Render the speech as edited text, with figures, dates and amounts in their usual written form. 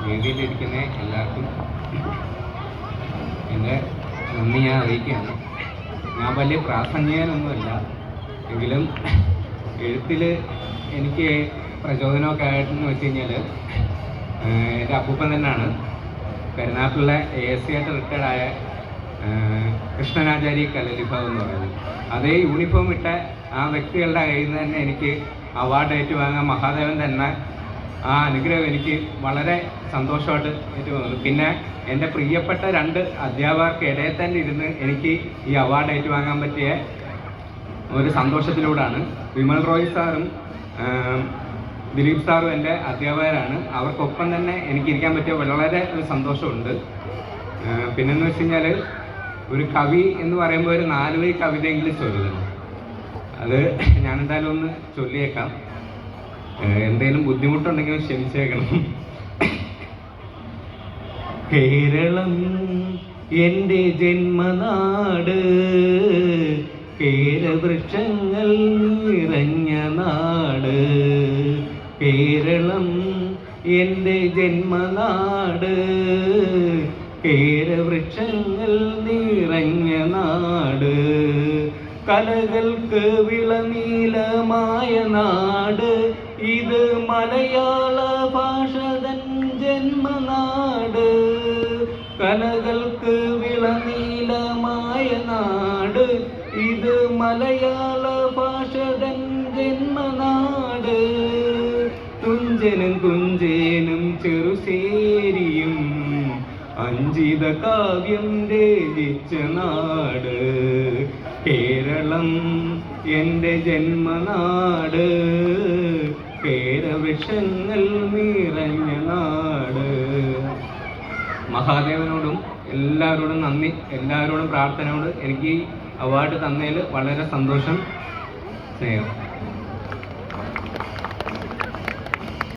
വേദിയിലിരിക്കുന്ന എല്ലാവർക്കും എൻ്റെ നന്ദി ഞാൻ അറിയിക്കുകയാണ്. ഞാൻ വലിയ പ്രാസംഗികനൊന്നുമല്ല, എങ്കിലും എഴുത്തിൽ എനിക്ക് പ്രചോദനമൊക്കെ ആയിട്ടെന്ന് വെച്ച് കഴിഞ്ഞാൽ എൻ്റെ അപ്പൂപ്പൻ തന്നെയാണ്. കരുനാഗപ്പള്ളിയിലെ ASC ആയിട്ട് റിട്ടയർഡായ കൃഷ്ണനാചാരി കലലിഭാവ് എന്ന് പറയുന്നത്. അതേ യൂണിഫോം ഇട്ട ആ വ്യക്തികളുടെ കയ്യിൽ നിന്ന് തന്നെ എനിക്ക് അവാർഡ് ഏറ്റുവാങ്ങാൻ മഹാദേവൻ തന്നെ ആ അനുഗ്രഹം എനിക്ക് വളരെ സന്തോഷമായിട്ട് ഏറ്റുവാങ്ങുന്നു. പിന്നെ എൻ്റെ പ്രിയപ്പെട്ട 2 അധ്യാപകർക്കിടയിൽ തന്നെ ഇരുന്ന് എനിക്ക് ഈ അവാർഡ് ഏറ്റുവാങ്ങാൻ പറ്റിയ ഒരു സന്തോഷത്തിലൂടെയാണ്. വിമൽ റോയ് സാറും ദിലീപ് സാറും എൻ്റെ അധ്യാപകരാണ്. അവർക്കൊപ്പം തന്നെ എനിക്കിരിക്കാൻ പറ്റിയ വളരെ ഒരു സന്തോഷമുണ്ട്. പിന്നെന്ന് വെച്ച് കഴിഞ്ഞാൽ ഒരു കവി എന്ന് പറയുമ്പോൾ ഒരു 4 വരി കവിതയെങ്കിലും ചൊല്ലണം. അത് ഞാനെന്തായാലും ഒന്ന് ചൊല്ലിയേക്കാം. എന്തെങ്കിലും ബുദ്ധിമുട്ടുണ്ടെങ്കിൽ ക്ഷമിച്ചേക്കണം. കേരളം എൻ്റെ ജന്മനാട്, കേരവൃക്ഷങ്ങൾ നിറഞ്ഞ നാട്. കേരളം എൻ്റെ ജന്മനാട്, കേരവൃക്ഷങ്ങൾ നിറഞ്ഞ നാട്. കലകൾക്ക് വിളനീലമായ നാട്, ഇത് മലയാള ഭാഷ തൻ ജന്മനാട്. കലകൾക്ക് വിളനീലമായ നാട്, ഇത് മലയാള ഭാഷ തൻ ജന്മനാട്. തുഞ്ചനും കുഞ്ചേനും ചെറുശേരിയും അഞ്ചിത കാവ്യം രചിച്ച നാട്. കേരളം എൻ്റെ ജന്മനാട്, കേരവൃക്ഷങ്ങൾ നിറഞ്ഞ നാട്. മഹാദേവനോടും എല്ലാവരോടും നന്ദി, എല്ലാവരോടും പ്രാർത്ഥനയോട് എനിക്ക് അവാർഡ് തന്നതിൽ വളരെ സന്തോഷം, സ്നേഹം.